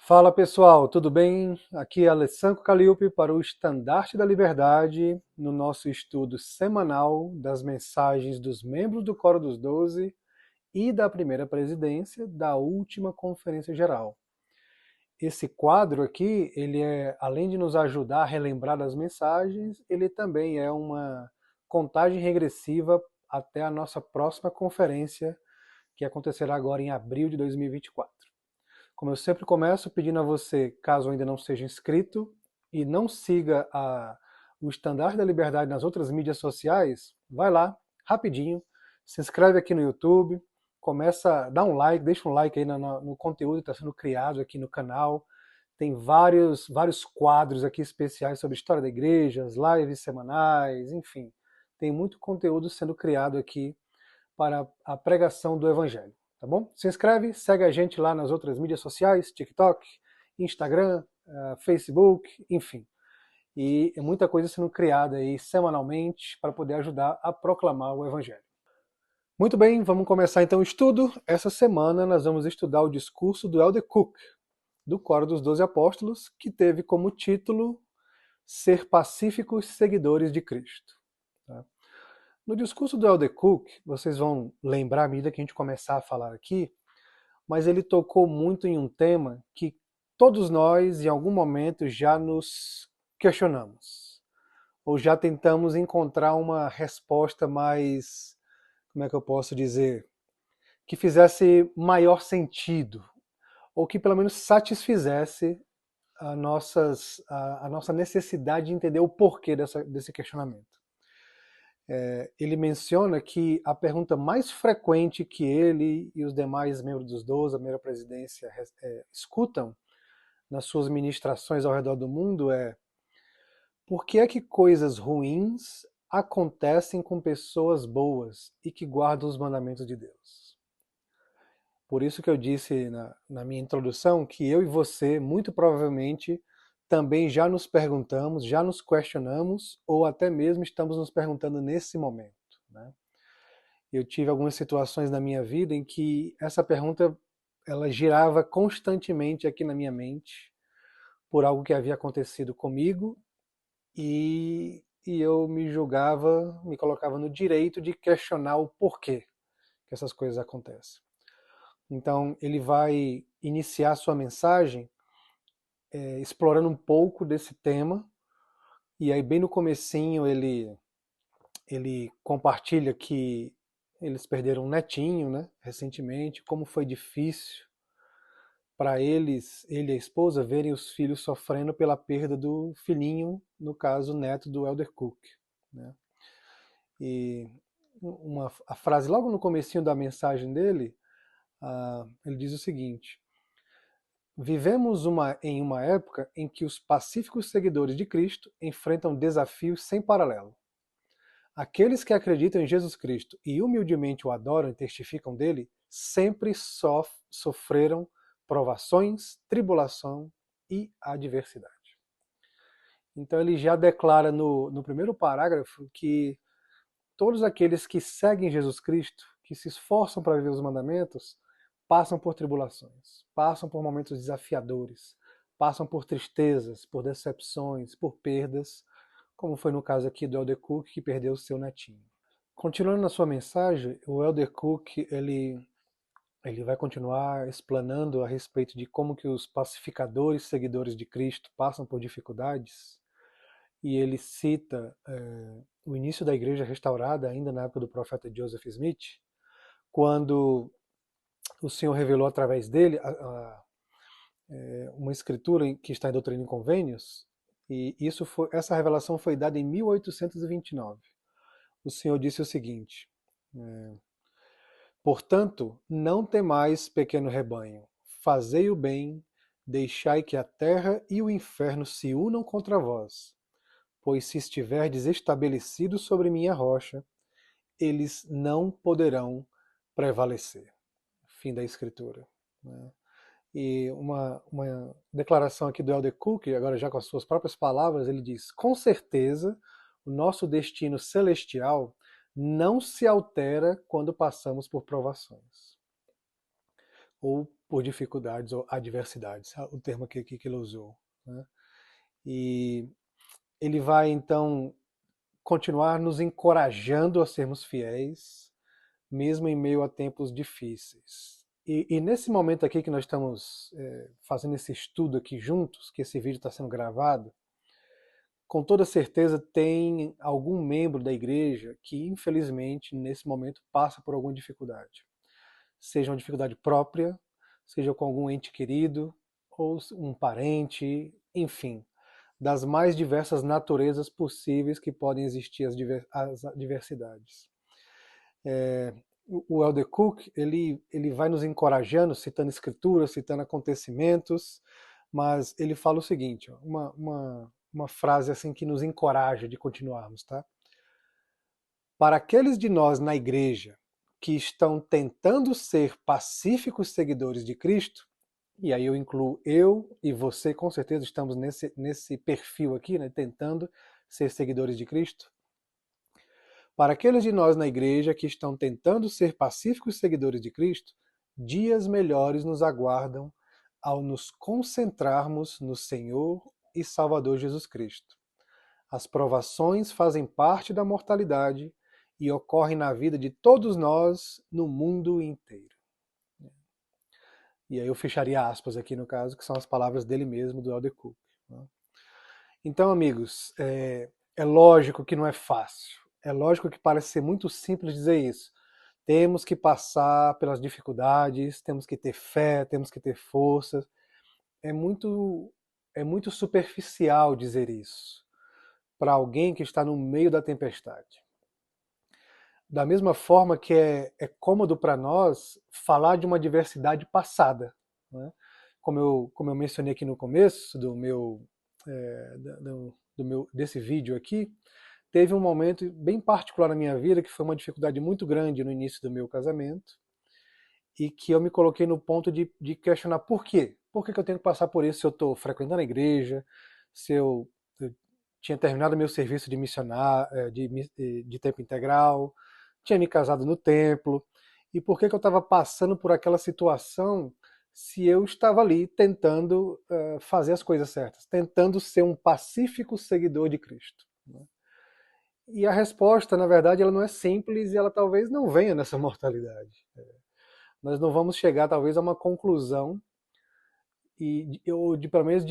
Fala pessoal, tudo bem? Aqui é Alessandro Calliope para o Estandarte da Liberdade, no nosso estudo semanal das mensagens dos membros do Coro dos Doze e da primeira presidência da última Conferência Geral. Esse quadro aqui, além de nos ajudar a relembrar das mensagens, ele também é uma contagem regressiva até a nossa próxima conferência, que acontecerá agora em abril de 2024. Como eu sempre começo pedindo a você, caso ainda não seja inscrito e não siga o Estandarte da Liberdade nas outras mídias sociais, vai lá, rapidinho, se inscreve aqui no YouTube, dá um like, deixa um like aí no conteúdo que está sendo criado aqui no canal. Tem vários quadros aqui especiais sobre história da igreja, as lives semanais, enfim. Tem muito conteúdo sendo criado aqui para a pregação do Evangelho, tá bom? Se inscreve, segue a gente lá nas outras mídias sociais, TikTok, Instagram, Facebook, enfim. E é muita coisa sendo criada aí semanalmente para poder ajudar a proclamar o Evangelho. Muito bem, vamos começar então o estudo. Essa semana nós vamos estudar o discurso do Elder Cook, do Coro dos Doze Apóstolos, que teve como título Ser Pacíficos Seguidores de Cristo. Tá? No discurso do Elder Cook, vocês vão lembrar à medida que a gente começar a falar aqui, mas ele tocou muito em um tema que todos nós, em algum momento, já nos questionamos, ou já tentamos encontrar uma resposta mais, como é que eu posso dizer, que fizesse maior sentido, ou que pelo menos satisfizesse a nossa necessidade de entender o porquê desse questionamento. Ele menciona que a pergunta mais frequente que ele e os demais membros dos 12, a primeira presidência, escutam nas suas ministrações ao redor do mundo é: por que é que coisas ruins acontecem com pessoas boas e que guardam os mandamentos de Deus? Por isso que eu disse na minha introdução que eu e você, muito provavelmente, também já nos perguntamos, já nos questionamos, ou até mesmo estamos nos perguntando nesse momento, né? Eu tive algumas situações na minha vida em que essa pergunta ela girava constantemente aqui na minha mente por algo que havia acontecido comigo e eu me julgava, me colocava no direito de questionar o porquê que essas coisas acontecem. Então ele vai iniciar sua mensagem explorando um pouco desse tema e aí bem no comecinho ele compartilha que eles perderam um netinho, né, recentemente, como foi difícil para eles, ele e a esposa, verem os filhos sofrendo pela perda do filhinho, no caso, neto do Elder Cook, né? E a frase logo no comecinho da mensagem dele, ele diz o seguinte: vivemos em uma época em que os pacíficos seguidores de Cristo enfrentam desafios sem paralelo. Aqueles que acreditam em Jesus Cristo e humildemente o adoram e testificam dele, sempre sofreram provações, tribulação e adversidade. Então ele já declara no primeiro parágrafo que todos aqueles que seguem Jesus Cristo, que se esforçam para viver os mandamentos, passam por tribulações, passam por momentos desafiadores, passam por tristezas, por decepções, por perdas, como foi no caso aqui do Elder Cook, que perdeu o seu netinho. Continuando na sua mensagem, o Elder Cook ele vai continuar explanando a respeito de como que os pacificadores, seguidores de Cristo, passam por dificuldades, e ele cita o início da igreja restaurada, ainda na época do profeta Joseph Smith, quando o Senhor revelou através dele uma escritura que está em Doutrina e Convênios, e essa revelação foi dada em 1829. O Senhor disse o seguinte: portanto, não temais, pequeno rebanho, fazei o bem, deixai que a terra e o inferno se unam contra vós, pois se estiverdes estabelecidos sobre minha rocha, eles não poderão prevalecer. Fim da escritura, né? E uma declaração aqui do Elder Cook, agora já com as suas próprias palavras, ele diz: com certeza, o nosso destino celestial não se altera quando passamos por provações. ou por dificuldades ou adversidades, o termo que ele usou, né? E ele vai então continuar nos encorajando a sermos fiéis, mesmo em meio a tempos difíceis. E nesse momento aqui que nós estamos fazendo esse estudo aqui juntos, que esse vídeo está sendo gravado, com toda certeza tem algum membro da igreja que, infelizmente, nesse momento passa por alguma dificuldade. Seja uma dificuldade própria, seja com algum ente querido, ou um parente, enfim, das mais diversas naturezas possíveis que podem existir as diversidades. O Elder Cook, ele vai nos encorajando, citando escrituras, citando acontecimentos, mas ele fala o seguinte, ó, uma frase assim que nos encoraja de continuarmos, tá? Para aqueles de nós na igreja que estão tentando ser pacíficos seguidores de Cristo, e aí eu incluo eu e você, com certeza estamos nesse perfil aqui, né, tentando ser seguidores de Cristo. Para aqueles de nós na igreja que estão tentando ser pacíficos seguidores de Cristo, dias melhores nos aguardam ao nos concentrarmos no Senhor e Salvador Jesus Cristo. As provações fazem parte da mortalidade e ocorrem na vida de todos nós no mundo inteiro. E aí eu fecharia aspas aqui no caso, que são as palavras dele mesmo, do Elder Cook. Então, amigos, é lógico que não é fácil. É lógico que parece ser muito simples dizer isso. Temos que passar pelas dificuldades, temos que ter fé, temos que ter força. É muito superficial dizer isso para alguém que está no meio da tempestade. Da mesma forma que é cômodo para nós falar de uma diversidade passada, né? Como eu mencionei aqui no começo desse vídeo aqui, teve um momento bem particular na minha vida que foi uma dificuldade muito grande no início do meu casamento e que eu me coloquei no ponto de questionar por quê? Por que eu tenho que passar por isso se eu estou frequentando a igreja, se eu tinha terminado meu serviço de missionário, de tempo integral, tinha me casado no templo, e por que eu estava passando por aquela situação se eu estava ali tentando fazer as coisas certas, tentando ser um pacífico seguidor de Cristo, né? E a resposta, na verdade, ela não é simples e ela talvez não venha nessa mortalidade. Nós não vamos chegar, talvez, a uma conclusão ou pelo menos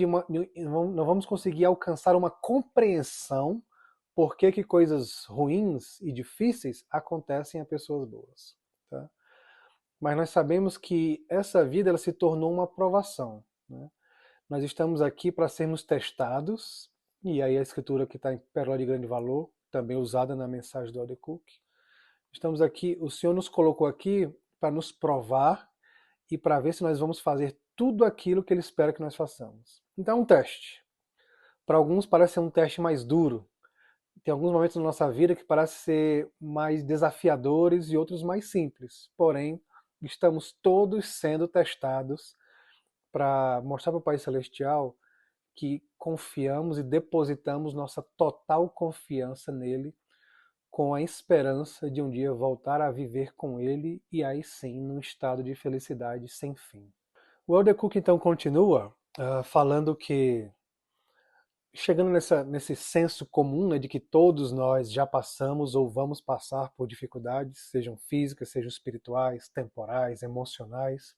não vamos conseguir alcançar uma compreensão por que coisas ruins e difíceis acontecem a pessoas boas, tá? Mas nós sabemos que essa vida ela se tornou uma provação, né? Nós estamos aqui para sermos testados, e aí a escritura que está em Pérola de Grande Valor, também usada na mensagem do Elder Cook. Estamos aqui, o Senhor nos colocou aqui para nos provar e para ver se nós vamos fazer tudo aquilo que Ele espera que nós façamos. Então é um teste. Para alguns parece ser um teste mais duro. Tem alguns momentos na nossa vida que parecem ser mais desafiadores e outros mais simples. Porém, estamos todos sendo testados para mostrar para o Pai Celestial que confiamos e depositamos nossa total confiança nele, com a esperança de um dia voltar a viver com ele e aí sim num estado de felicidade sem fim. O Elder Cook então continua falando que, chegando nesse senso comum, né, de que todos nós já passamos ou vamos passar por dificuldades, sejam físicas, sejam espirituais, temporais, emocionais,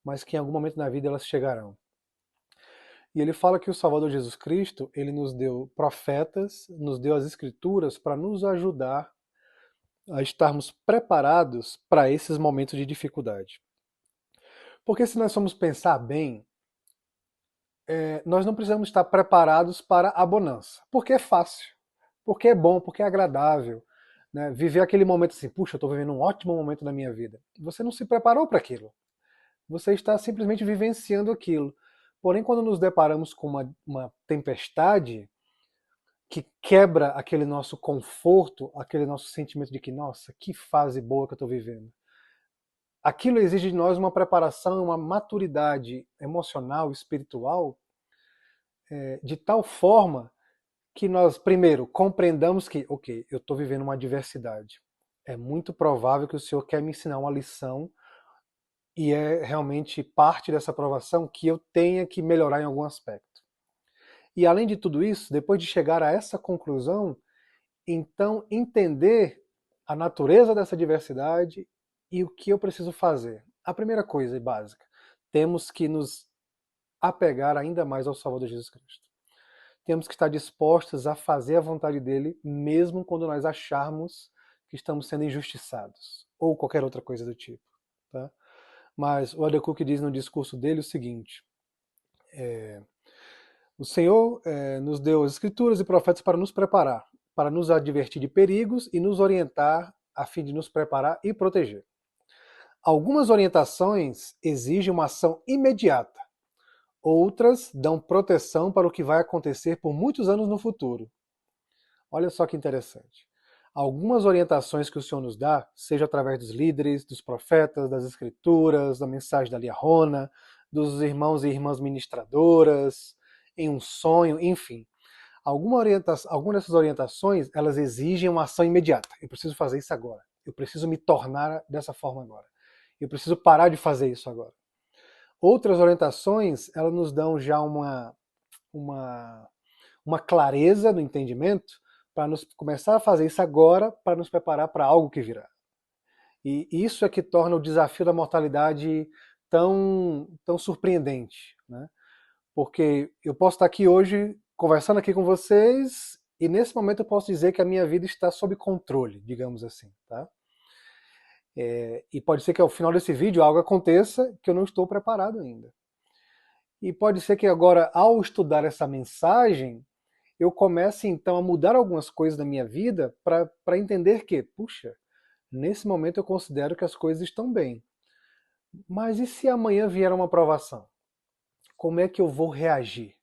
mas que em algum momento na vida elas chegarão. E ele fala que o Salvador Jesus Cristo, ele nos deu profetas, nos deu as escrituras para nos ajudar a estarmos preparados para esses momentos de dificuldade. Porque se nós formos pensar bem, nós não precisamos estar preparados para a bonança, porque é fácil, porque é bom, porque é agradável, né? Viver aquele momento assim, puxa, eu estou vivendo um ótimo momento da minha vida. Você não se preparou para aquilo. Você está simplesmente vivenciando aquilo. Porém, quando nos deparamos com uma tempestade que quebra aquele nosso conforto, aquele nosso sentimento de que, nossa, que fase boa que eu estou vivendo. Aquilo exige de nós uma preparação, uma maturidade emocional, espiritual, de tal forma que nós, primeiro, compreendamos que, ok, eu estou vivendo uma adversidade. É muito provável que o Senhor quer me ensinar uma lição e é realmente parte dessa aprovação que eu tenha que melhorar em algum aspecto. E além de tudo isso, depois de chegar a essa conclusão, então entender a natureza dessa diversidade e o que eu preciso fazer. A primeira coisa e básica, temos que nos apegar ainda mais ao Salvador Jesus Cristo. Temos que estar dispostos a fazer a vontade dele, mesmo quando nós acharmos que estamos sendo injustiçados, ou qualquer outra coisa do tipo. Tá? Mas o Adecook diz no discurso dele o seguinte: o Senhor nos deu as escrituras e profetas para nos preparar, para nos advertir de perigos e nos orientar a fim de nos preparar e proteger. Algumas orientações exigem uma ação imediata, outras dão proteção para o que vai acontecer por muitos anos no futuro. Olha só que interessante. Algumas orientações que o Senhor nos dá, seja através dos líderes, dos profetas, das escrituras, da mensagem da Liahona, dos irmãos e irmãs ministradoras, em um sonho, enfim. Algumas dessas orientações, elas exigem uma ação imediata. Eu preciso fazer isso agora. Eu preciso me tornar dessa forma agora. Eu preciso parar de fazer isso agora. Outras orientações, elas nos dão já uma clareza no entendimento para nos começar a fazer isso agora, para nos preparar para algo que virá. E isso é que torna o desafio da mortalidade tão surpreendente, né? Porque eu posso estar aqui hoje conversando aqui com vocês e nesse momento eu posso dizer que a minha vida está sob controle, digamos assim, tá? E pode ser que ao final desse vídeo algo aconteça que eu não estou preparado ainda. E pode ser que agora, ao estudar essa mensagem, eu comece então a mudar algumas coisas da minha vida para entender que, puxa, nesse momento eu considero que as coisas estão bem. Mas e se amanhã vier uma provação? Como é que eu vou reagir?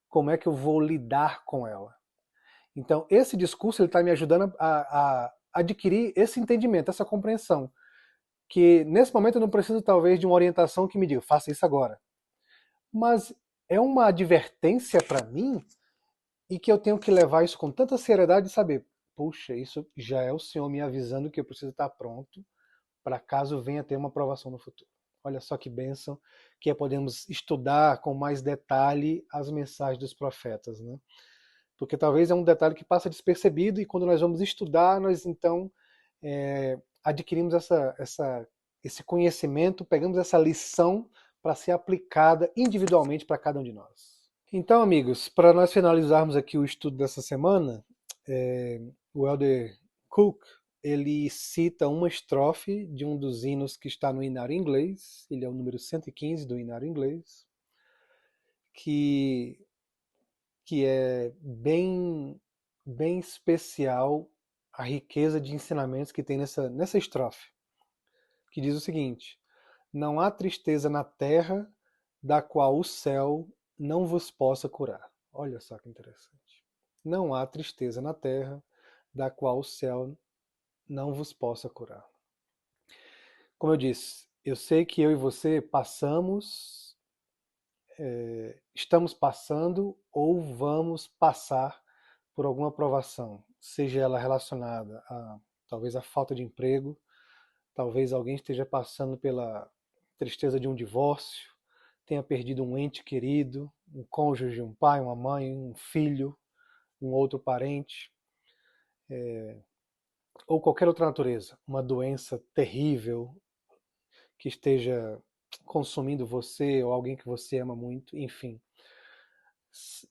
Como é que eu vou lidar com ela? Então, esse discurso está me ajudando a adquirir esse entendimento, essa compreensão. Que nesse momento eu não preciso, talvez, de uma orientação que me diga, faça isso agora. Mas é uma advertência para mim e que eu tenho que levar isso com tanta seriedade e saber, puxa, isso já é o Senhor me avisando que eu preciso estar pronto para caso venha ter uma aprovação no futuro. Olha só que bênção que é podemos estudar com mais detalhe as mensagens dos profetas, né? Porque talvez é um detalhe que passa despercebido e quando nós vamos estudar, nós então adquirimos esse conhecimento, pegamos essa lição para ser aplicada individualmente para cada um de nós. Então, amigos, para nós finalizarmos aqui o estudo dessa semana, o Elder Cook ele cita uma estrofe de um dos hinos que está no Inário Inglês, ele é o número 115 do Inário Inglês, que, que é bem especial a riqueza de ensinamentos que tem nessa estrofe, que diz o seguinte: não há tristeza na terra da qual o céu não vos possa curar. Olha só que interessante. Não há tristeza na terra da qual o céu não vos possa curar. Como eu disse, eu sei que eu e você estamos passando ou vamos passar por alguma provação, seja ela relacionada a talvez a falta de emprego, talvez alguém esteja passando pela tristeza de um divórcio, tenha perdido um ente querido, um cônjuge, um pai, uma mãe, um filho, um outro parente, ou qualquer outra natureza, uma doença terrível que esteja consumindo você ou alguém que você ama muito, enfim.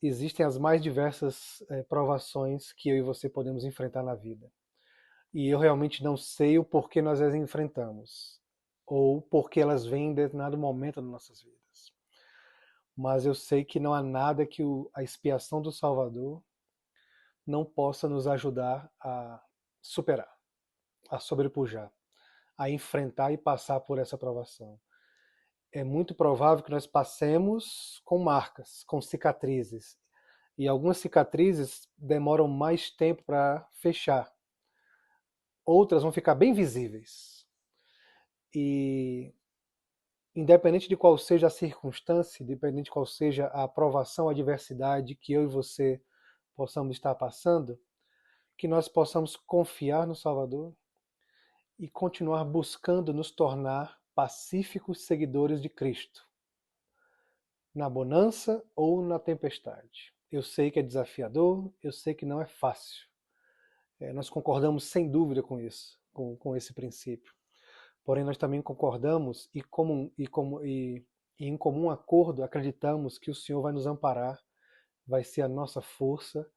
Existem as mais diversas provações que eu e você podemos enfrentar na vida. E eu realmente não sei o porquê nós as enfrentamos, ou porque elas vêm em determinado momento das nossas vidas. Mas eu sei que não há nada que a expiação do Salvador não possa nos ajudar a superar, a sobrepujar, a enfrentar e passar por essa provação. É muito provável que nós passemos com marcas, com cicatrizes. E algumas cicatrizes demoram mais tempo para fechar. Outras vão ficar bem visíveis. E independente de qual seja a circunstância, independente de qual seja a provação, a adversidade que eu e você possamos estar passando, que nós possamos confiar no Salvador e continuar buscando nos tornar pacíficos seguidores de Cristo, na bonança ou na tempestade. Eu sei que é desafiador, eu sei que não é fácil. Nós concordamos sem dúvida com isso, com esse princípio. Porém, nós também concordamos e em comum acordo acreditamos que o Senhor vai nos amparar, vai ser a nossa força,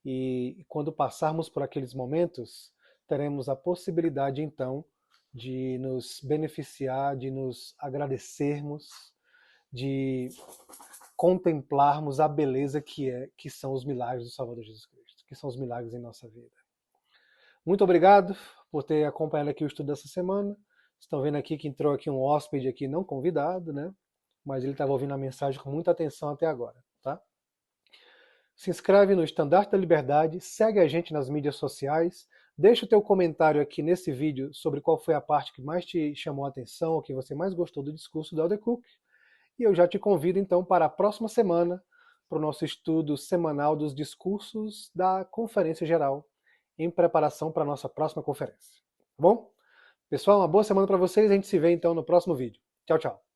e quando passarmos por aqueles momentos, teremos a possibilidade então de nos beneficiar, de nos agradecermos, de contemplarmos a beleza que são os milagres do Salvador Jesus Cristo, que são os milagres em nossa vida. Muito obrigado por ter acompanhado aqui o estudo dessa semana. Estão vendo aqui que entrou aqui um hóspede aqui não convidado, né? Mas ele estava ouvindo a mensagem com muita atenção até agora, tá? Se inscreve no Estandarte da Liberdade, segue a gente nas mídias sociais, deixa o teu comentário aqui nesse vídeo sobre qual foi a parte que mais te chamou a atenção, ou que você mais gostou do discurso do Elder Cook. E eu já te convido então para a próxima semana, para o nosso estudo semanal dos discursos da Conferência Geral, em preparação para a nossa próxima conferência. Tá bom? Pessoal, uma boa semana para vocês, a gente se vê então no próximo vídeo. Tchau, tchau.